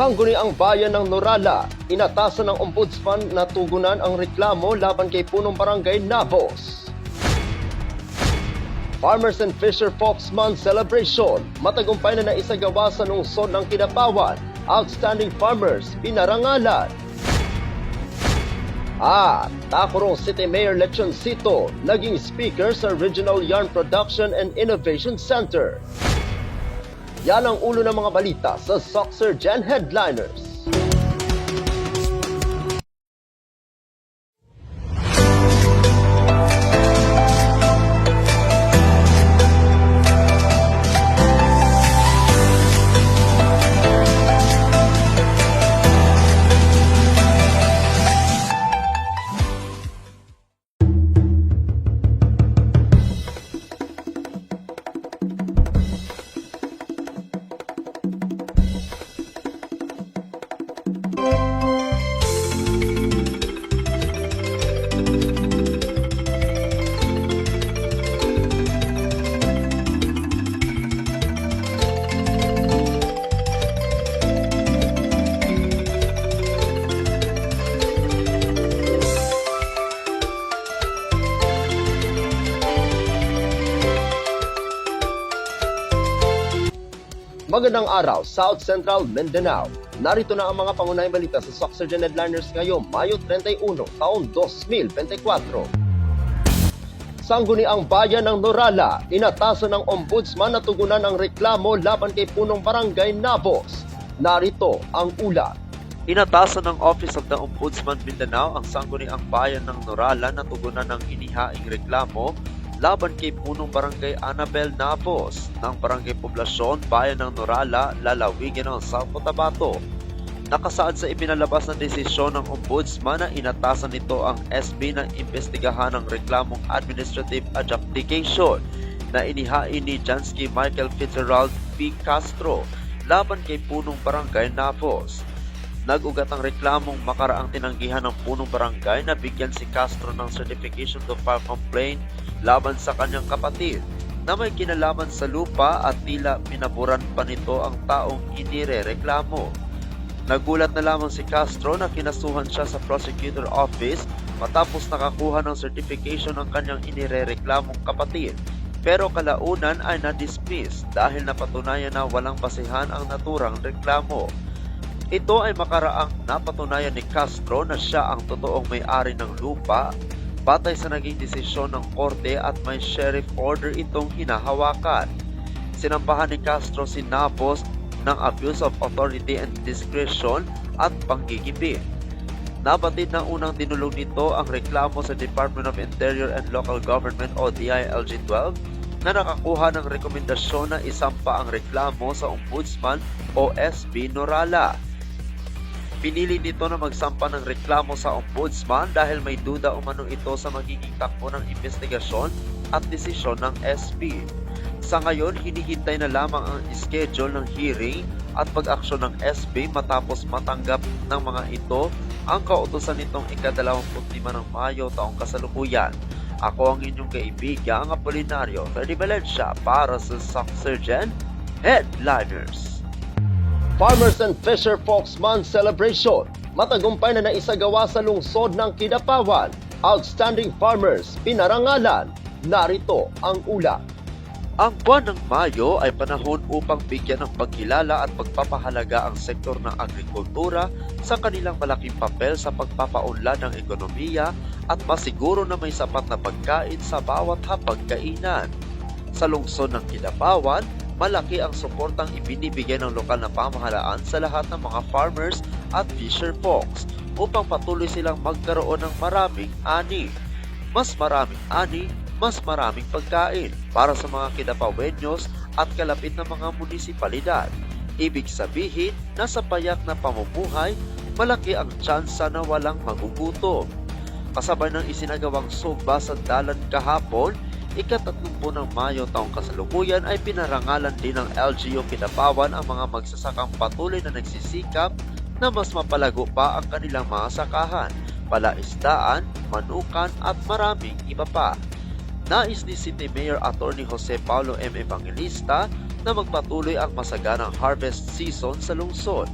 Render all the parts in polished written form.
Sangguniang Bayan ng Norala, inatasan ng Ombudsman na tugunan ang reklamo laban kay punong barangay Nabos. Farmers and Fisher Folks Month Celebration, matagumpay na naisagawa sa lungsod ng Kidapawan. Outstanding farmers, pinarangalan. At Tacurong City Mayor Lechoncito, naging speaker sa Regional Yarn Production and Innovation Center. Yan ang ulo ng mga balita sa Soxer Gen Headliners. Magandang araw, South Central Mindanao. Narito na ang mga pangunahing balita sa Soxer Gen Headliners ngayong Mayo 31, taong 2024. Sangguniang Bayan ng Norala, inatasan ng Ombudsman na tugunan ang reklamo laban kay punong barangay Nabos. Narito ang ulat. Inatasan ng Office of the Ombudsman Mindanao ang Sangguniang Bayan ng Norala na tugunan ng inihaing reklamo laban kay punong barangay Annabel Nabos ng Barangay Poblasyon, Bayan ng Norala, lalawigan ng South Cotabato. Nakasaad sa ipinalabas na desisyon ng Ombudsman na inatasan nito ang SB na imbestigahan ng reklamong administrative adjudication na inihain ni Jansky Michael Fitzgerald P. Castro laban kay punong barangay Nabos. Nag-ugat ang reklamong makaraang tinanggihan ng punong barangay na bigyan si Castro ng certification to file complaint laban sa kanyang kapatid na may kinalaman sa lupa at tila pinaburan pa nito ang taong inirereklamo. Nagulat na lamang si Castro na kinasuhan siya sa prosecutor office matapos nakakuha ng certification ng kanyang inirereklamong kapatid. Pero kalaunan ay na-dismiss dahil napatunayan na walang basehan ang naturang reklamo. Ito ay makaraang napatunayan ni Castro na siya ang totoong may-ari ng lupa batay sa naging desisyon ng korte at may sheriff order itong hinahawakan. Sinampahan ni Castro si Nabos ng abuse of authority and discretion at panggigipit. Nabatid na unang dinulog nito ang reklamo sa Department of Interior and Local Government o DILG-12 na nakakuha ng rekomendasyon na isampa ang reklamo sa Ombudsman o SB Norala. Pinili nito na magsampa ng reklamo sa Ombudsman dahil may duda umano ito sa magiging takbo ng investigasyon at desisyon ng SB. Sa ngayon, hinihintay na lamang ang schedule ng hearing at pag-aksyon ng SB matapos matanggap ng mga ito ang kautusan nitong ika-25 ng Mayo taong kasalukuyan. Ako ang inyong kaibigan, ang Apolinario Freddy Valencia para sa Soxer Gen Headliners. Farmers and Fisher Folks Month Celebration, matagumpay na naisagawa sa lungsod ng Kidapawan. Outstanding farmers, pinarangalan. Narito ang ulat. Ang buwan ng Mayo ay panahon upang bigyan ng pagkilala at pagpapahalaga ang sektor ng agrikultura sa kanilang malaking papel sa pagpapaunlad ng ekonomiya at masiguro na may sapat na pagkain sa bawat hapagkainan. Sa lungsod ng Kidapawan, malaki ang suportang ibinibigay ng lokal na pamahalaan sa lahat ng mga farmers at fisher folks upang patuloy silang magkaroon ng maraming ani. Mas maraming ani, mas maraming pagkain para sa mga Kidapawenyos at kalapit na mga munisipalidad. Ibig sabihin, nasa payak na pamumuhay, malaki ang tsansa na walang magugutom. Kasabay ng isinagawang sumba sa dalan kahapon, ika-30 ng Mayo taong kasalukuyan ay pinarangalan din ng LGU Kidapawan ang mga magsasakang patuloy na nagsisikap na mas mapalago pa ang kanilang mga sakahan, palaisdaan, manukan at maraming iba pa. Nais ni City Mayor Atty. Jose Paulo M. Evangelista na magpatuloy ang masaganang harvest season sa lungsod.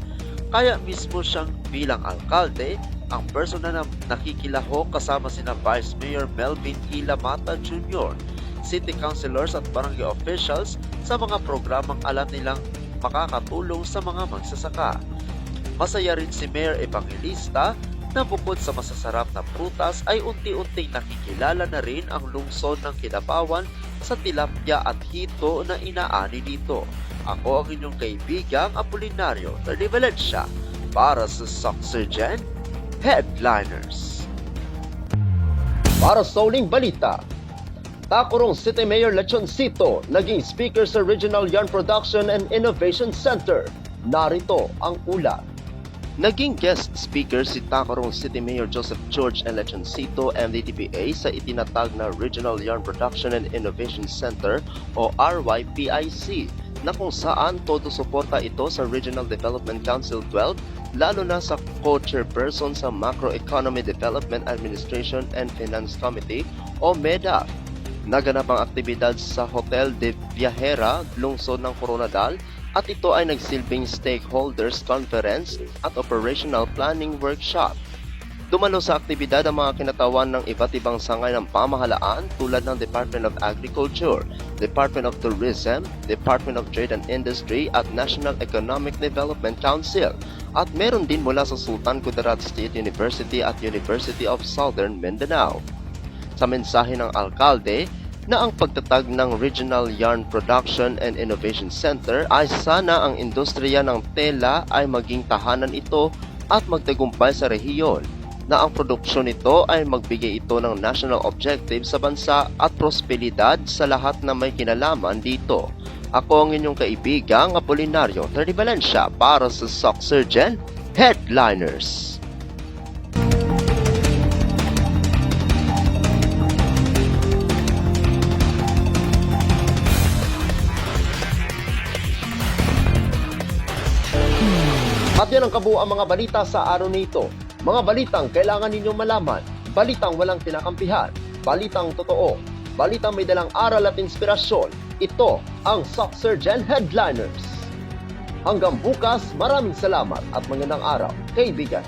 Kaya mismo siyang bilang alkalde, ang personal na nakikilahok kasama sina Vice Mayor Melvin Hila Mata Jr., City Councilors at Barangay Officials sa mga programang alam nilang makakatulong sa mga magsasaka. Masaya rin si Mayor Evangelista na bukod sa masasarap na prutas ay unti-unting nakikilala na rin ang lungsod ng Kidapawan sa tilapia at hito na inaani dito. Ako ang inyong kaibigang Apolinario de Valencia para sa Soccer Gen Headliners. Para sa uling balita, Tacurong City Mayor Lechoncito naging speaker sa Regional Yarn Production and Innovation Center. Narito ang ulat. Naging guest speaker si Tacurong City Mayor Joseph George N. Lechoncito, MDTPA, sa itinatag na Regional Yarn Production and Innovation Center o RYPIC, na kung saan todo suporta ito sa Regional Development Council 12, lalo na sa co-chairperson sa Macroeconomy Development Administration and Finance Committee o MEDAF. Naganap ang aktibidad sa Hotel de Viajera, lungsod ng Coronadal, at ito ay nagsilbing Stakeholders Conference at Operational Planning Workshop. Dumalo sa aktibidad ang mga kinatawan ng iba't ibang sangay ng pamahalaan tulad ng Department of Agriculture, Department of Tourism, Department of Trade and Industry at National Economic Development Council, at meron din mula sa Sultan Kudarat State University at University of Southern Mindanao. Sa mensahe ng alkalde, na ang pagtatag ng Regional Yarn Production and Innovation Center ay sana ang industriya ng tela ay maging tahanan ito at magtagumpay sa rehiyon, na ang produksyon nito ay magbigay ito ng national objective sa bansa at prosperidad sa lahat na may kinalaman dito. Ako ang inyong kaibigang Apolinario de Valencia para sa Soccer Gen Headliners. At yan ang kabuuan mga balita sa araw nito. Mga balitang kailangan ninyong malaman, balitang walang tinakampihan, balitang totoo, balitang may dalang aral at inspirasyon. Ito ang Soccer Gen Headliners. Hanggang bukas, maraming salamat at magandang araw, kaibigan.